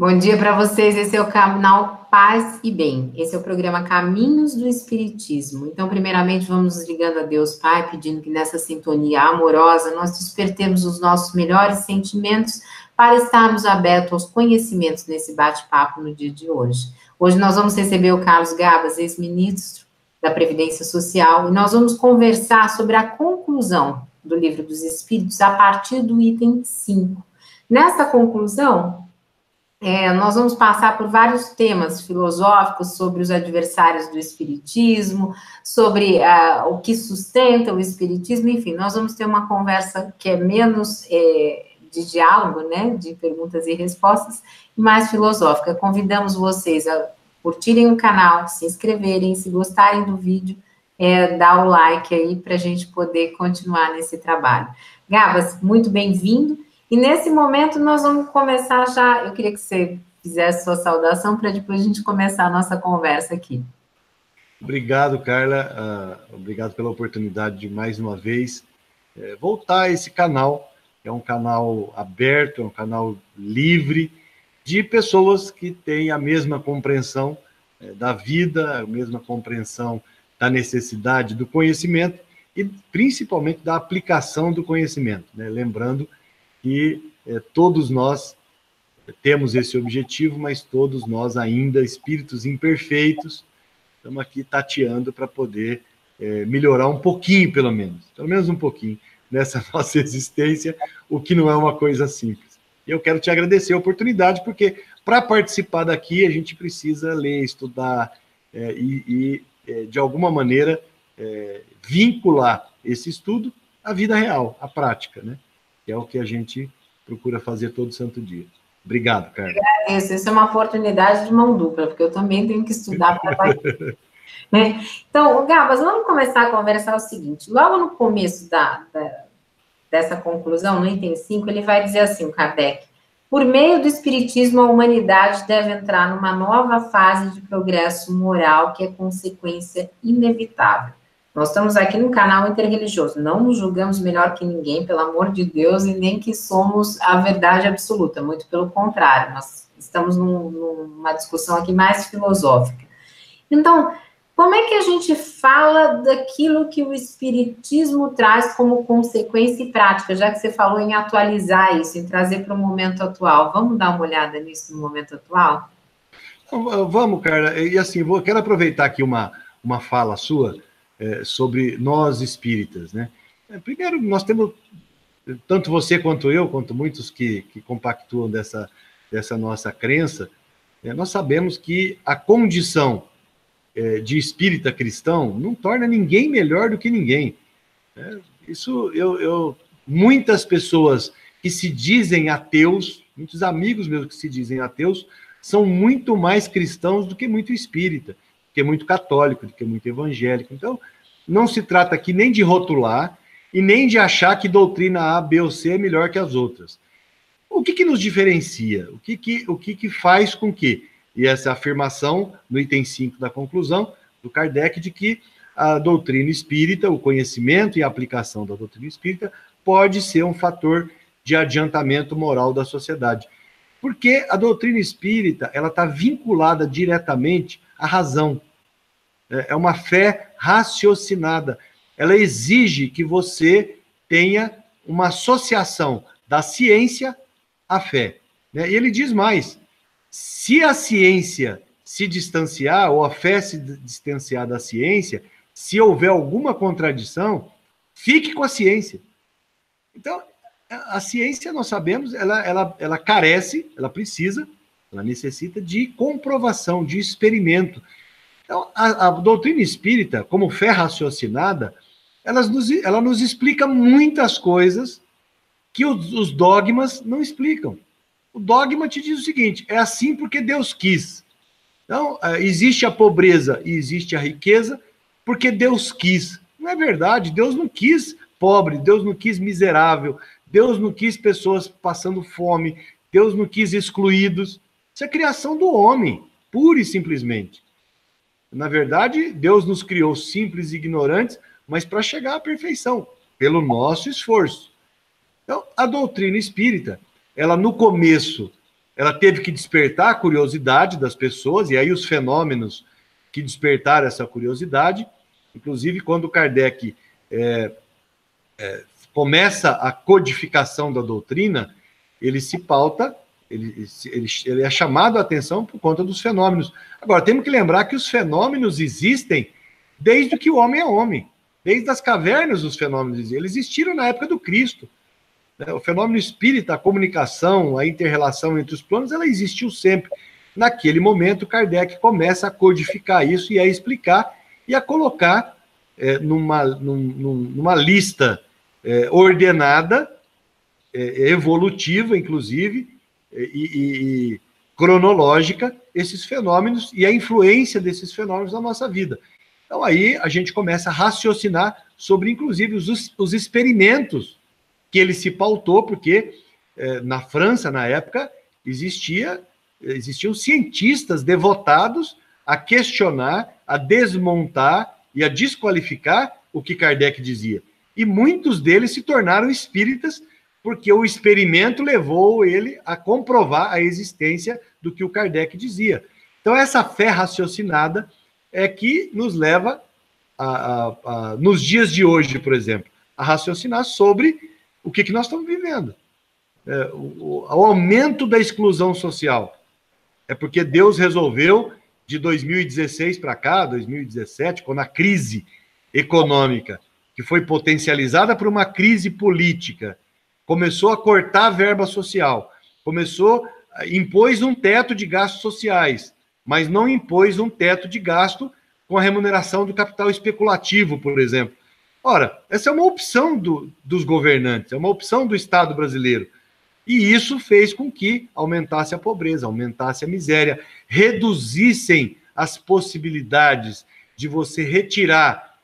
Bom dia para vocês, esse é o canal Paz e Bem, esse é o programa Caminhos do Espiritismo. Então, primeiramente, vamos nos ligando a Deus Pai, pedindo que nessa sintonia amorosa nós despertemos os nossos melhores sentimentos para estarmos abertos aos conhecimentos nesse bate-papo no dia de hoje. Hoje nós vamos receber o Carlos Gabas, ex-ministro da Previdência Social, e nós vamos conversar sobre a conclusão do Livro dos Espíritos a partir do item 5. Nessa conclusão, nós vamos passar por vários temas filosóficos sobre os adversários do Espiritismo, sobre o que sustenta o Espiritismo, enfim, nós vamos ter uma conversa que é menos de diálogo, né, de perguntas e respostas, e mais filosófica. Convidamos vocês a curtirem o canal, se inscreverem, se gostarem do vídeo, dar o like aí para a gente poder continuar nesse trabalho. Gabas, muito bem-vindo. E nesse momento nós vamos começar já, eu queria que você fizesse sua saudação para depois a gente começar a nossa conversa aqui. Obrigado, Carla, obrigado pela oportunidade de mais uma vez voltar a esse canal. É um canal aberto, é um canal livre de pessoas que têm a mesma compreensão da vida, a mesma compreensão da necessidade do conhecimento e principalmente da aplicação do conhecimento, né? Lembrando que todos nós temos esse objetivo, mas todos nós ainda, espíritos imperfeitos, estamos aqui tateando para poder melhorar um pouquinho, pelo menos um pouquinho, nessa nossa existência, o que não é uma coisa simples. E eu quero te agradecer a oportunidade, porque para participar daqui a gente precisa ler, estudar e de alguma maneira, vincular esse estudo à vida real, à prática, né? Que é o que a gente procura fazer todo santo dia. Obrigado, Carla. Isso é uma oportunidade de mão dupla, porque eu também tenho que estudar para né? Então, Gabas, vamos começar a conversar o seguinte, logo no começo dessa conclusão, no item 5, ele vai dizer assim, o Kardec, por meio do Espiritismo, a humanidade deve entrar numa nova fase de progresso moral que é consequência inevitável. Nós estamos aqui no canal interreligioso, não nos julgamos melhor que ninguém, pelo amor de Deus, e nem que somos a verdade absoluta, muito pelo contrário, nós estamos numa discussão aqui mais filosófica. Então, como é que a gente fala daquilo que o Espiritismo traz como consequência e prática, já que você falou em atualizar isso, em trazer para o momento atual? Vamos dar uma olhada nisso no momento atual? Vamos, Carla, e assim, quero aproveitar aqui uma fala sua, sobre nós espíritas, né? Primeiro, nós temos, tanto você quanto eu, quanto muitos que compactuam dessa nossa crença, nós sabemos que a condição de espírita cristão não torna ninguém melhor do que ninguém. Isso, muitas pessoas que se dizem ateus, muitos amigos meus que se dizem ateus, são muito mais cristãos do que muito espírita, que é muito católico, que é muito evangélico. Então, não se trata aqui nem de rotular e nem de achar que doutrina A, B ou C é melhor que as outras. O que nos diferencia? O que faz com que, e essa afirmação no item 5 da conclusão do Kardec, de que a doutrina espírita, o conhecimento e a aplicação da doutrina espírita pode ser um fator de adiantamento moral da sociedade. Porque a doutrina espírita, ela está vinculada diretamente à razão. É uma fé raciocinada. Ela exige que você tenha uma associação da ciência à fé. E ele diz mais, se a ciência se distanciar, ou a fé se distanciar da ciência, se houver alguma contradição, fique com a ciência. Então, a ciência, nós sabemos, ela carece, ela necessita de comprovação, de experimento. Então, a doutrina espírita, como fé raciocinada, ela nos explica muitas coisas que os dogmas não explicam. O dogma te diz o seguinte, é assim porque Deus quis. Então, existe a pobreza e existe a riqueza porque Deus quis. Não é verdade, Deus não quis pobre, Deus não quis miserável, Deus não quis pessoas passando fome, Deus não quis excluídos. Isso é criação do homem, pura e simplesmente. Na verdade, Deus nos criou simples e ignorantes, mas para chegar à perfeição, pelo nosso esforço. Então, a doutrina espírita, ela no começo, ela teve que despertar a curiosidade das pessoas, e aí os fenômenos que despertaram essa curiosidade, inclusive quando Kardec começa a codificação da doutrina, ele se pauta, ele é chamado a atenção por conta dos fenômenos. Agora, temos que lembrar que os fenômenos existem desde que o homem é homem. Desde as cavernas os fenômenos existiam. Eles existiram na época do Cristo. O fenômeno espírita, a comunicação, a inter-relação entre os planos, ela existiu sempre. Naquele momento, Kardec começa a codificar isso e a explicar e a colocar numa lista ordenada, evolutiva, inclusive, e cronológica, esses fenômenos e a influência desses fenômenos na nossa vida. Então, aí a gente começa a raciocinar sobre, inclusive, os experimentos que ele se pautou, porque na França, na época, existiam cientistas devotados a questionar, a desmontar e a desqualificar o que Kardec dizia. E muitos deles se tornaram espíritas porque o experimento levou ele a comprovar a existência do que o Kardec dizia. Então, essa fé raciocinada é que nos leva, nos dias de hoje, por exemplo, a raciocinar sobre o que nós estamos vivendo. O aumento da exclusão social. É porque Deus resolveu, de 2016 para cá, 2017, quando a crise econômica, que foi potencializada por uma crise política, começou a cortar a verba social, impôs um teto de gastos sociais, mas não impôs um teto de gasto com a remuneração do capital especulativo, por exemplo. Ora, essa é uma opção dos governantes, é uma opção do Estado brasileiro. E isso fez com que aumentasse a pobreza, aumentasse a miséria, reduzissem as possibilidades de você retirar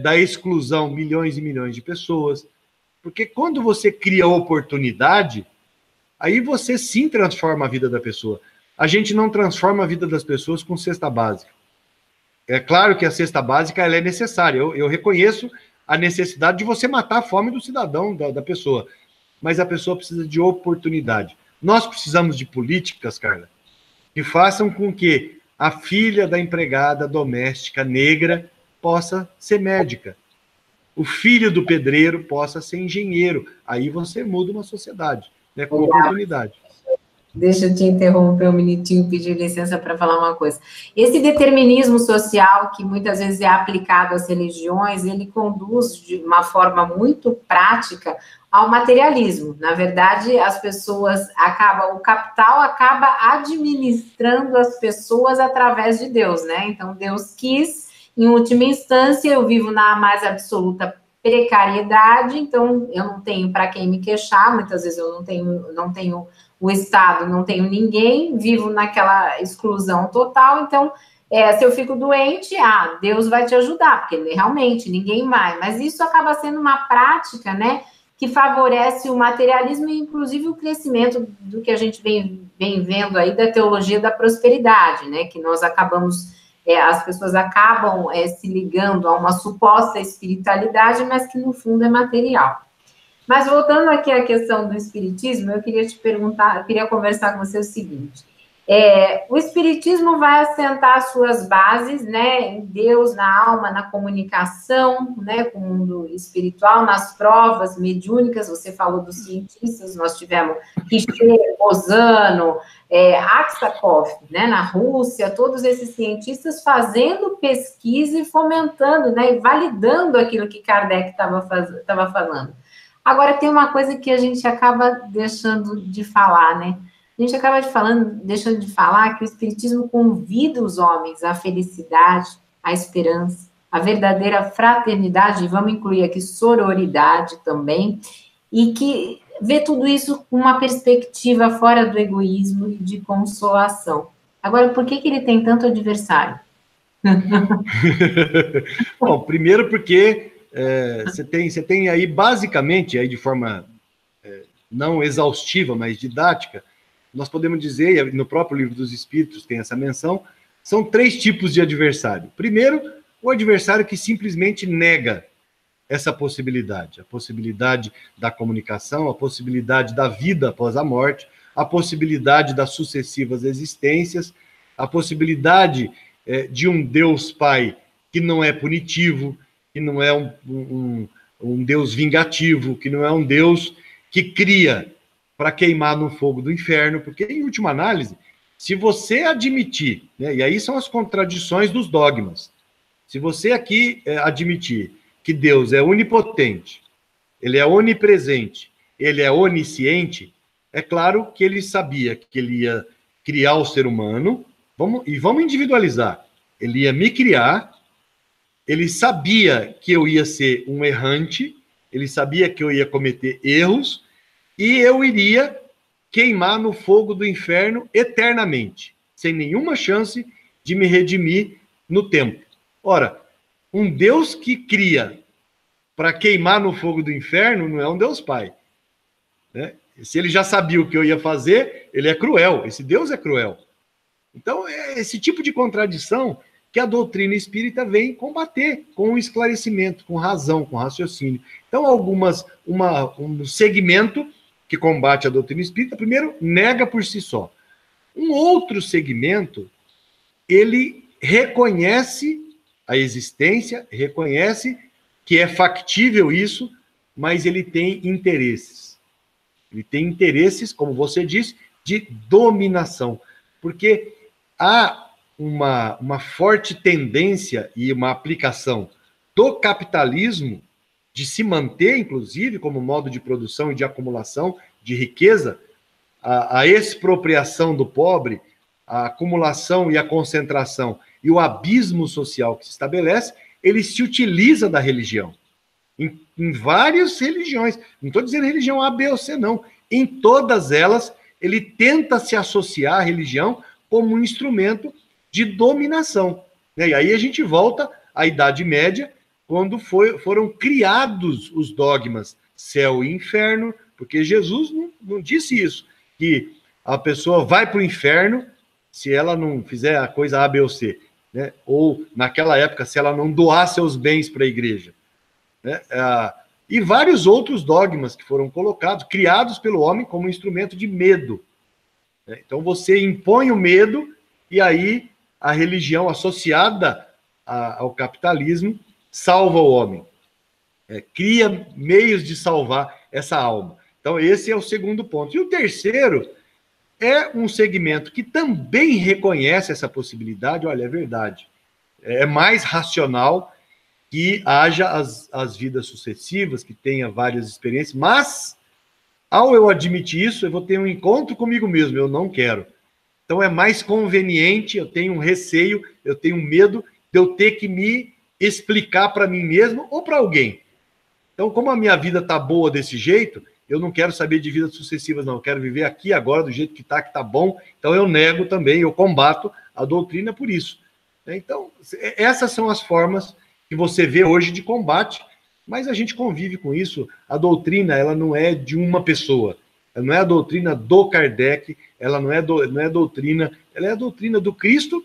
da exclusão milhões e milhões de pessoas. Porque quando você cria oportunidade, aí você sim transforma a vida da pessoa. A gente não transforma a vida das pessoas com cesta básica. É claro que a cesta básica ela é necessária. Eu reconheço a necessidade de você matar a fome do cidadão, da pessoa. Mas a pessoa precisa de oportunidade. Nós precisamos de políticas, Carla, que façam com que a filha da empregada doméstica negra possa ser médica. O filho do pedreiro possa ser engenheiro. Aí você muda uma sociedade, né, com oportunidade. Deixa eu te interromper um minutinho, pedir licença para falar uma coisa. Esse determinismo social, que muitas vezes é aplicado às religiões, ele conduz de uma forma muito prática ao materialismo. Na verdade, as pessoas o capital acaba administrando as pessoas através de Deus, né? Então, Deus quis, em última instância, eu vivo na mais absoluta precariedade, então eu não tenho para quem me queixar, muitas vezes eu não tenho o Estado, não tenho ninguém, vivo naquela exclusão total, então, se eu fico doente, Deus vai te ajudar, porque realmente ninguém vai, mas isso acaba sendo uma prática, né, que favorece o materialismo e, inclusive, o crescimento do que a gente vem vendo aí da teologia da prosperidade, né, que nós acabamos, as pessoas acabam se ligando a uma suposta espiritualidade, mas que, no fundo, é material. Mas voltando aqui à questão do espiritismo, eu queria te perguntar, eu queria conversar com você o seguinte, o espiritismo vai assentar suas bases, né, em Deus, na alma, na comunicação, né, com o mundo espiritual, nas provas mediúnicas, você falou dos cientistas, nós tivemos Richter, Bosano, Aksakov, né, na Rússia, todos esses cientistas fazendo pesquisa e fomentando, né, e validando aquilo que Kardec estava falando. Agora, tem uma coisa que a gente acaba deixando de falar, né? A gente acaba deixando de falar que o Espiritismo convida os homens à felicidade, à esperança, à verdadeira fraternidade, e vamos incluir aqui sororidade também, e que vê tudo isso com uma perspectiva fora do egoísmo e de consolação. Agora, por que ele tem tanto adversário? Bom, primeiro porque você tem aí, basicamente, aí de forma não exaustiva, mas didática, nós podemos dizer, e no próprio Livro dos Espíritos tem essa menção, são 3 tipos de adversário. Primeiro, o adversário que simplesmente nega essa possibilidade, a possibilidade da comunicação, a possibilidade da vida após a morte, a possibilidade das sucessivas existências, a possibilidade de um Deus Pai que não é punitivo, que não é um Deus vingativo, que não é um Deus que cria para queimar no fogo do inferno, porque, em última análise, se você admitir, né, e aí são as contradições dos dogmas, se você aqui admitir que Deus é onipotente, ele é onipresente, ele é onisciente, é claro que ele sabia que ele ia criar o ser humano, vamos individualizar, ele ia me criar, ele sabia que eu ia ser um errante, ele sabia que eu ia cometer erros, e eu iria queimar no fogo do inferno eternamente, sem nenhuma chance de me redimir no tempo. Ora, um Deus que cria para queimar no fogo do inferno não é um Deus Pai, né? Se ele já sabia o que eu ia fazer, ele é cruel, esse Deus é cruel. Então, é esse tipo de contradição que a doutrina espírita vem combater com esclarecimento, com razão, com raciocínio. Então, um segmento que combate a doutrina espírita, primeiro, nega por si só. Um outro segmento, ele reconhece a existência, reconhece que é factível isso, mas ele tem interesses. Ele tem interesses, como você disse, de dominação. Porque há uma forte tendência e uma aplicação do capitalismo de se manter, inclusive, como modo de produção e de acumulação de riqueza, a expropriação do pobre, a acumulação e a concentração e o abismo social que se estabelece, ele se utiliza da religião. Em várias religiões, não estou dizendo religião A, B ou C, não. Em todas elas, ele tenta se associar à religião como um instrumento de dominação. E aí a gente volta à Idade Média, quando foram criados os dogmas céu e inferno, porque Jesus não disse isso, que a pessoa vai para o inferno se ela não fizer a coisa A, B ou C, né? Ou, naquela época, se ela não doar seus bens para a igreja, né? E vários outros dogmas que foram colocados, criados pelo homem como instrumento de medo, né? Então você impõe o medo e aí a religião associada ao capitalismo salva o homem, cria meios de salvar essa alma. Então esse é o segundo ponto. E o terceiro é um segmento que também reconhece essa possibilidade. Olha, é verdade, é mais racional que haja as vidas sucessivas, que tenha várias experiências, mas, ao eu admitir isso, eu vou ter um encontro comigo mesmo, eu não quero. Então é mais conveniente, eu tenho um receio, eu tenho medo de eu ter que me explicar para mim mesmo ou para alguém. Então, como a minha vida está boa desse jeito, eu não quero saber de vidas sucessivas, não. Eu quero viver aqui agora do jeito que está bom. Então eu nego também, eu combato a doutrina por isso. Então, essas são as formas que você vê hoje de combate, mas a gente convive com isso. A doutrina, ela não é de uma pessoa, ela não é a doutrina do Kardec, ela não é doutrina, ela é a doutrina do Cristo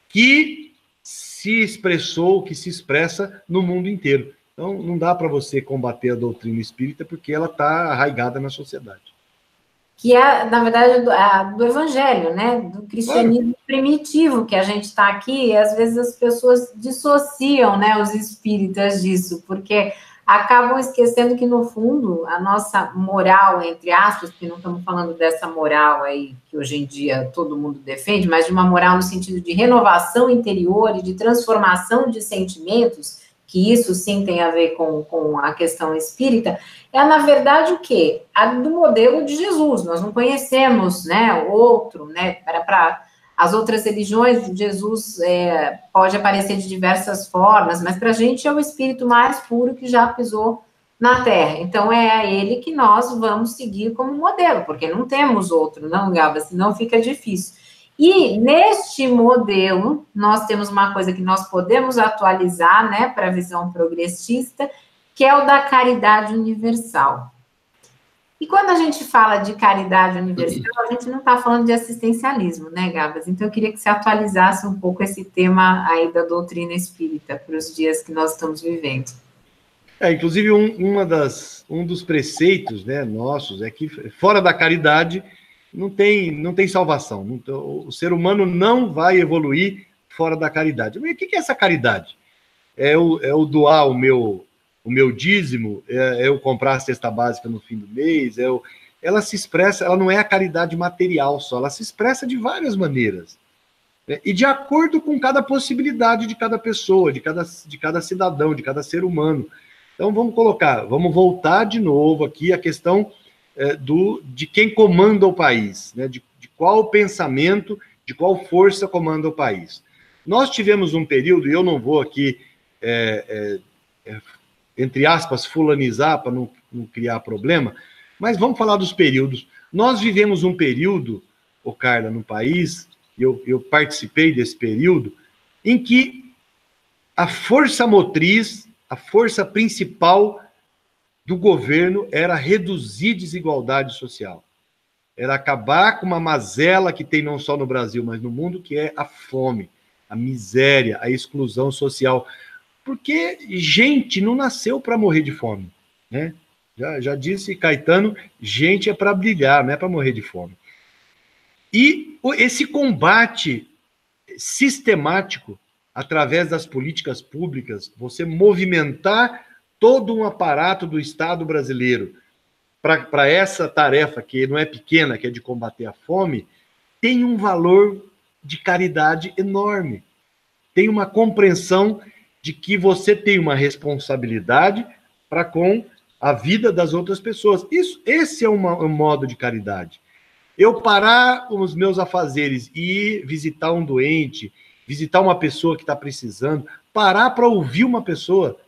que se expressou, que se expressa no mundo inteiro. Então, não dá para você combater a doutrina espírita porque ela está arraigada na sociedade. Que é, na verdade, do evangelho, né? Do cristianismo primitivo que a gente está aqui, e às vezes as pessoas dissociam, né, os espíritas disso, porque acabam esquecendo que, no fundo, a nossa moral, entre aspas, porque não estamos falando dessa moral aí que hoje em dia todo mundo defende, mas de uma moral no sentido de renovação interior e de transformação de sentimentos, que isso sim tem a ver com a questão espírita, é, na verdade, o quê? A do modelo de Jesus. Nós não conhecemos, né, outro, né, para as outras religiões, Jesus pode aparecer de diversas formas, mas para a gente é o espírito mais puro que já pisou na Terra. Então, é a ele que nós vamos seguir como modelo, porque não temos outro, não, Gaba? Senão fica difícil. E neste modelo, nós temos uma coisa que nós podemos atualizar, né, para a visão progressista, que é o da caridade universal. E quando a gente fala de caridade universal, a gente não está falando de assistencialismo, né, Gabas? Então eu queria que você atualizasse um pouco esse tema aí da doutrina espírita para os dias que nós estamos vivendo. Inclusive um dos preceitos, né, nossos é que fora da caridade não tem salvação. O ser humano não vai evoluir fora da caridade. Mas o que é essa caridade? É o doar o meu dízimo, é eu comprar a cesta básica no fim do mês, ela se expressa, ela não é a caridade material só, ela se expressa de várias maneiras. Né? E de acordo com cada possibilidade de cada pessoa, de cada cidadão, de cada ser humano. Então vamos voltar de novo aqui a questão de quem comanda o país, né? De qual pensamento, de qual força comanda o país. Nós tivemos um período, e eu não vou aqui, entre aspas, fulanizar para não criar problema, mas vamos falar dos períodos. Nós vivemos um período, Carla, no país, eu participei desse período, em que a força motriz, a força principal do governo era reduzir desigualdade social. Era acabar com uma mazela que tem não só no Brasil, mas no mundo, que é a fome, a miséria, a exclusão social. Porque gente não nasceu para morrer de fome, né? Já disse Caetano, gente é para brilhar, não é para morrer de fome. E esse combate sistemático, através das políticas públicas, você movimentar todo um aparato do Estado brasileiro para essa tarefa, que não é pequena, que é de combater a fome, tem um valor de caridade enorme. Tem uma compreensão de que você tem uma responsabilidade para com a vida das outras pessoas. Esse é um modo de caridade. Eu parar os meus afazeres e ir visitar um doente, visitar uma pessoa que está precisando, parar para ouvir uma pessoa,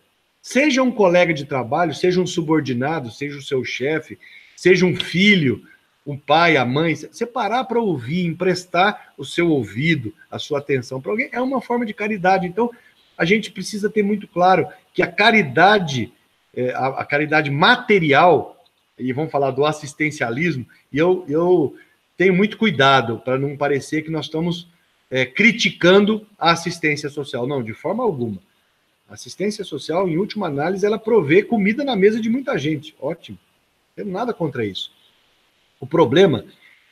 seja um colega de trabalho, seja um subordinado, seja o seu chefe, seja um filho, um pai, a mãe, você parar para ouvir, emprestar o seu ouvido, a sua atenção para alguém, é uma forma de caridade. Então, a gente precisa ter muito claro que a caridade, a caridade material, e vamos falar do assistencialismo, e eu tenho muito cuidado para não parecer que nós estamos criticando a assistência social. Não, de forma alguma. A assistência social, em última análise, ela provê comida na mesa de muita gente. Ótimo. Não tenho nada contra isso. O problema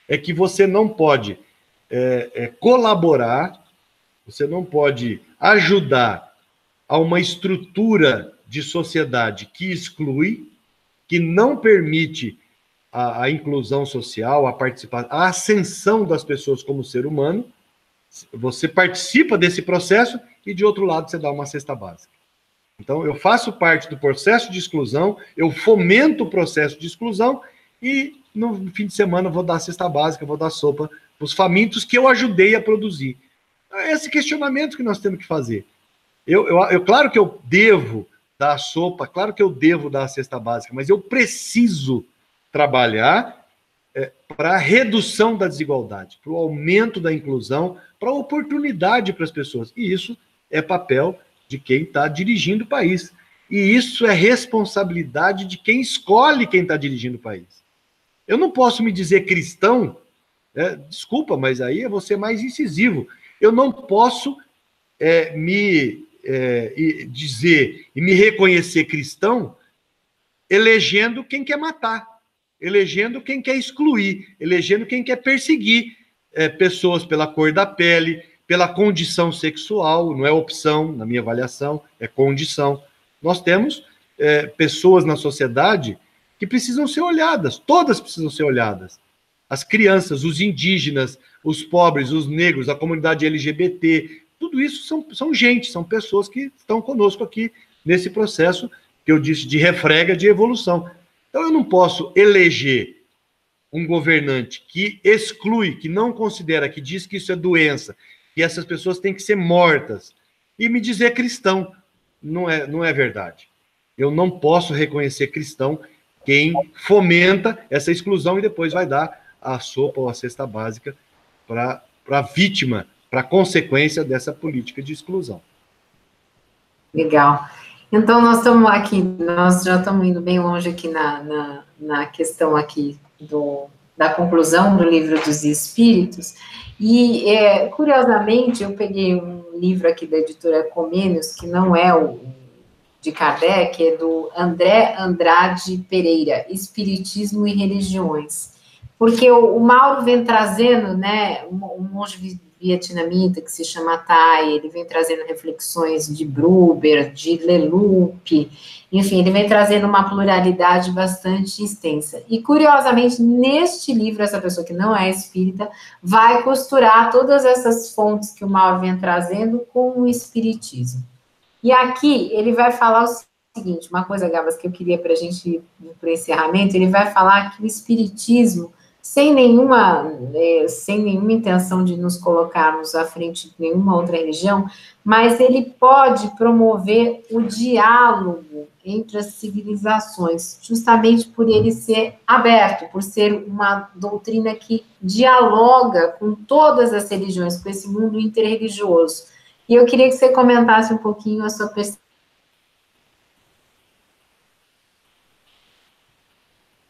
é que você não pode colaborar, você não pode ajudar a uma estrutura de sociedade que exclui, que não permite a inclusão social, a participação, a ascensão das pessoas como ser humano. Você participa desse processo e, de outro lado, você dá uma cesta básica. Então, eu faço parte do processo de exclusão, eu fomento o processo de exclusão e, no fim de semana, vou dar cesta básica, vou dar sopa para os famintos que eu ajudei a produzir. É esse questionamento que nós temos que fazer. Claro que eu devo dar a sopa, claro que eu devo dar a cesta básica, mas eu preciso trabalhar para a redução da desigualdade, para o aumento da inclusão, para a oportunidade para as pessoas. E isso é papel de quem está dirigindo o país. E isso é responsabilidade de quem escolhe quem está dirigindo o país. Eu não posso me dizer cristão, desculpa, mas aí eu vou ser mais incisivo. Eu não posso dizer e me reconhecer cristão elegendo quem quer matar, elegendo quem quer excluir, elegendo quem quer perseguir pessoas pela cor da pele, pela condição sexual, não é opção, na minha avaliação, é condição. Nós temos pessoas na sociedade que precisam ser olhadas, todas precisam ser olhadas. As crianças, os indígenas, os pobres, os negros, a comunidade LGBT, tudo isso são gente, são pessoas que estão conosco aqui nesse processo que eu disse de refrega, de evolução. Então eu não posso eleger um governante que exclui, que não considera, que diz que isso é doença, que essas pessoas têm que ser mortas, e me dizer cristão. Não é verdade. Eu não posso reconhecer cristão quem fomenta essa exclusão e depois vai dar a sopa ou a cesta básica para a vítima, para a consequência dessa política de exclusão. Legal. Então, nós já estamos indo bem longe aqui na questão aqui da conclusão do Livro dos Espíritos, e, curiosamente, eu peguei um livro aqui da editora Comênios, que não é o de Kardec, é do André Andrade Pereira, Espiritismo e Religiões. porque o Mauro vem trazendo, né, um monge vietnamita que se chama Thai, ele vem trazendo reflexões de Bruber, de Leloup, enfim, ele vem trazendo uma pluralidade bastante extensa. E, curiosamente, neste livro, essa pessoa que não é espírita vai costurar todas essas fontes que o Mauro vem trazendo com o espiritismo. E aqui ele vai falar o seguinte, uma coisa, Gabas, que eu queria para a gente ir para o encerramento, ele vai falar que o espiritismo, sem nenhuma intenção de nos colocarmos à frente de nenhuma outra religião, mas ele pode promover o diálogo entre as civilizações, justamente por ele ser aberto, por ser uma doutrina que dialoga com todas as religiões, com esse mundo interreligioso. E eu queria que você comentasse um pouquinho a sua percepção.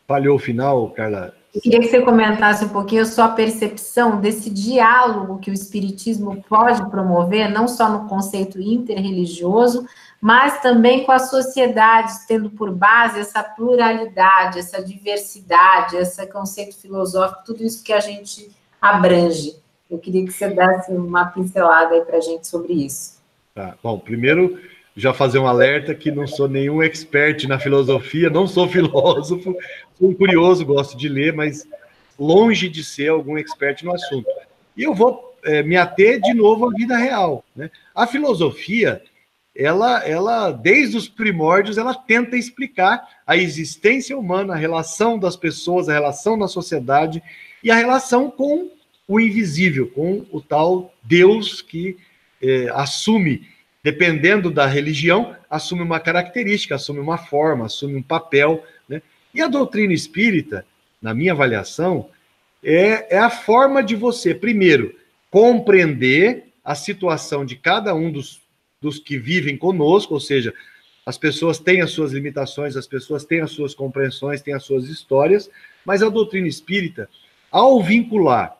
Falhou o final, Carla? Eu queria que você comentasse um pouquinho a sua percepção desse diálogo que o espiritismo pode promover, não só no conceito interreligioso, mas também com a sociedade, tendo por base essa pluralidade, essa diversidade, esse conceito filosófico, tudo isso que a gente abrange. Eu queria que você desse uma pincelada aí para a gente sobre isso. Tá. Bom, primeiro, já fazer um alerta que não sou nenhum expert na filosofia, não sou filósofo, sou curioso, gosto de ler, mas longe de ser algum expert no assunto. E eu vou me ater de novo à vida real, né? A filosofia, ela, desde os primórdios, ela tenta explicar a existência humana, a relação das pessoas, a relação na sociedade e a relação com o invisível, com o tal Deus que assume, dependendo da religião, assume uma característica, assume uma forma, assume um papel, né? E a doutrina espírita, na minha avaliação, é a forma de você, primeiro, compreender a situação de cada um dos que vivem conosco, ou seja, as pessoas têm as suas limitações, as pessoas têm as suas compreensões, têm as suas histórias, mas a doutrina espírita, ao vincular,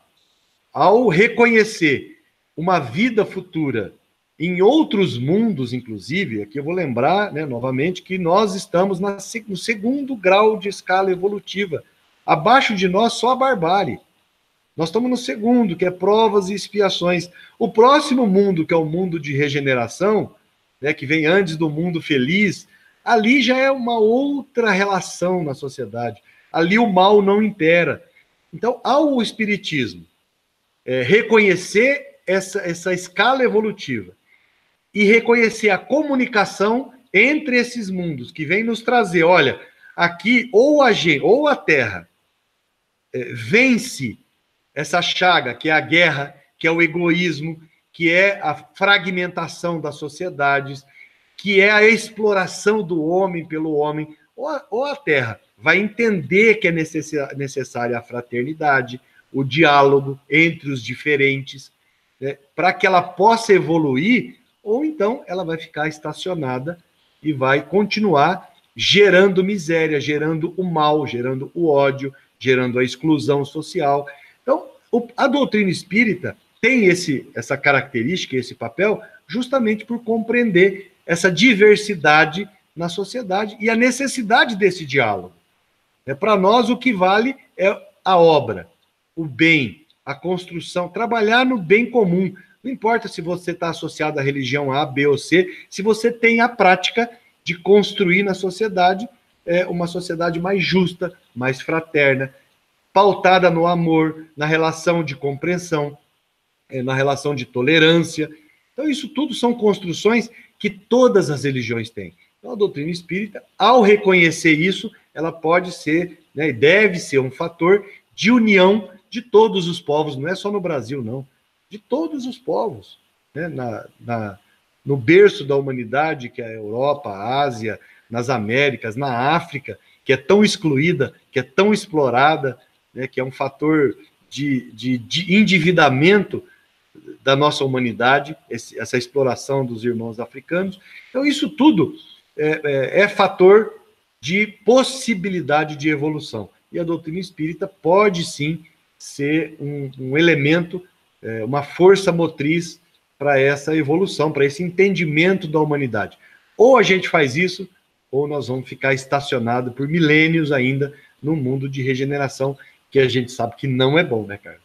ao reconhecer uma vida futura em outros mundos, inclusive, aqui eu vou lembrar, né, novamente, que nós estamos no segundo grau de escala evolutiva. Abaixo de nós, só a barbárie. Nós estamos no segundo, que é provas e expiações. O próximo mundo, que é o mundo de regeneração, né, que vem antes do mundo feliz, ali já é uma outra relação na sociedade. Ali o mal não impera. Então, ao espiritismo reconhecer essa escala evolutiva e reconhecer a comunicação entre esses mundos, que vem nos trazer, olha, aqui ou a Terra vence essa chaga, que é a guerra, que é o egoísmo, que é a fragmentação das sociedades, que é a exploração do homem pelo homem, ou a Terra vai entender que é necessária a fraternidade, o diálogo entre os diferentes, né, para que ela possa evoluir, ou então ela vai ficar estacionada e vai continuar gerando miséria, gerando o mal, gerando o ódio, gerando a exclusão social. Então, a doutrina espírita tem essa característica, esse papel, justamente por compreender essa diversidade na sociedade e a necessidade desse diálogo. Para nós, o que vale é a obra, o bem, a construção, trabalhar no bem comum. Não importa se você está associado à religião A, B ou C, se você tem a prática de construir na sociedade uma sociedade mais justa, mais fraterna, pautada no amor, na relação de compreensão, na relação de tolerância. Então, isso tudo são construções que todas as religiões têm. Então, a doutrina espírita, ao reconhecer isso, ela pode ser, né, deve ser um fator de união de todos os povos, não é só no Brasil, não, de todos os povos, né? No berço da humanidade, que é a Europa, a Ásia, nas Américas, na África, que é tão excluída, que é tão explorada, né, que é um fator de endividamento da nossa humanidade, essa exploração dos irmãos africanos. Então, isso tudo é fator de possibilidade de evolução. E a doutrina espírita pode, sim, ser um elemento, uma força motriz para essa evolução, para esse entendimento da humanidade. Ou a gente faz isso, ou nós vamos ficar estacionados por milênios ainda num mundo de regeneração que a gente sabe que não é bom, né, cara?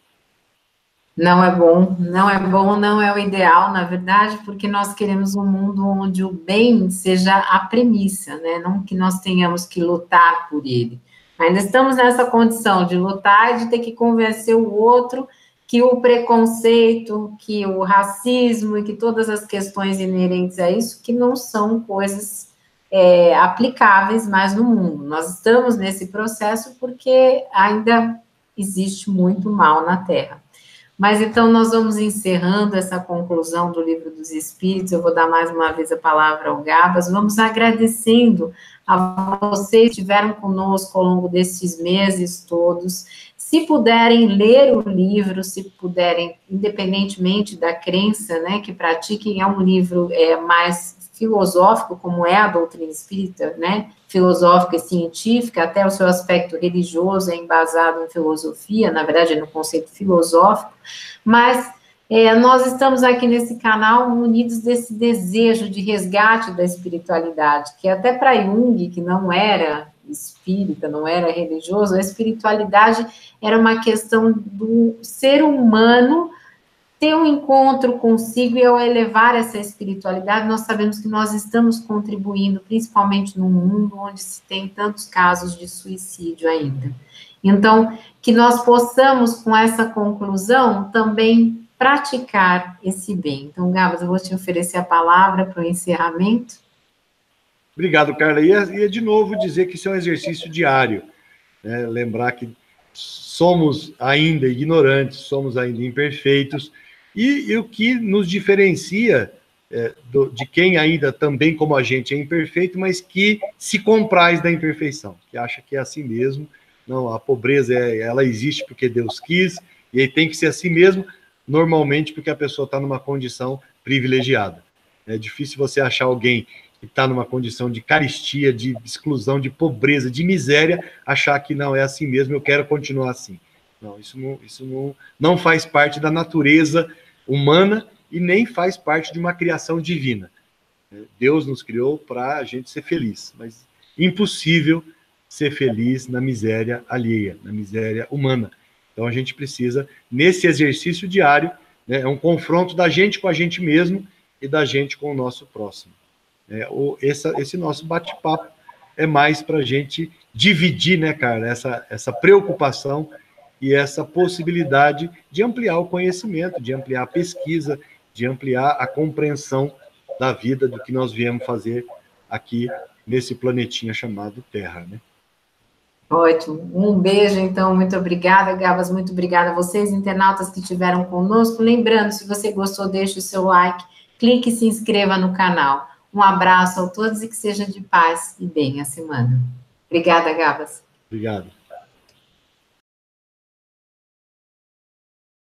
Não é bom, não é bom, não é o ideal, na verdade, porque nós queremos um mundo onde o bem seja a premissa, né? Não que nós tenhamos que lutar por ele. Ainda estamos nessa condição de lutar e de ter que convencer o outro que o preconceito, que o racismo e que todas as questões inerentes a isso, que não são coisas aplicáveis mais no mundo. Nós estamos nesse processo porque ainda existe muito mal na Terra. Mas então nós vamos encerrando essa conclusão do Livro dos Espíritos. Eu vou dar mais uma vez a palavra ao Gabas. Vamos agradecendo a vocês que estiveram conosco ao longo desses meses todos. Se puderem ler o livro, se puderem, independentemente da crença, né, que pratiquem, é um livro mais filosófico, como é a doutrina espírita, né, filosófica e científica, até o seu aspecto religioso é embasado em filosofia, na verdade é no conceito filosófico, mas nós estamos aqui nesse canal unidos desse desejo de resgate da espiritualidade, que até para Jung, que não era espírita, não era religioso, a espiritualidade era uma questão do ser humano ter um encontro consigo, e ao elevar essa espiritualidade, nós sabemos que nós estamos contribuindo, principalmente num mundo onde se tem tantos casos de suicídio ainda. Então, que nós possamos, com essa conclusão, também praticar esse bem. Então, Gabas, eu vou te oferecer a palavra para o encerramento. Obrigado, Carla. Ia de novo dizer que isso é um exercício diário, né? Lembrar que somos ainda ignorantes, somos ainda imperfeitos, e o que nos diferencia de quem ainda também, como a gente, é imperfeito, mas que se compraz da imperfeição, que acha que é assim mesmo. Não, a pobreza, ela existe porque Deus quis, e aí tem que ser assim mesmo, normalmente porque a pessoa está numa condição privilegiada. É difícil você achar alguém que está numa condição de carestia, de exclusão, de pobreza, de miséria, achar que não é assim mesmo, eu quero continuar assim. Não, isso não faz parte da natureza humana e nem faz parte de uma criação divina. Deus nos criou para a gente ser feliz, mas impossível ser feliz na miséria alheia, na miséria humana. Então a gente precisa, nesse exercício diário, né, é um confronto da gente com a gente mesmo e da gente com o nosso próximo. Esse nosso bate-papo é mais para a gente dividir, né, cara, essa preocupação e essa possibilidade de ampliar o conhecimento, de ampliar a pesquisa, de ampliar a compreensão da vida, do que nós viemos fazer aqui nesse planetinha chamado Terra, né? Ótimo. Um beijo, então. Muito obrigada, Gabas. Muito obrigada a vocês, internautas que estiveram conosco. Lembrando, se você gostou, deixe o seu like, clique e se inscreva no canal. Um abraço a todos e que seja de paz e bem a semana. Obrigada, Gabas. Obrigado.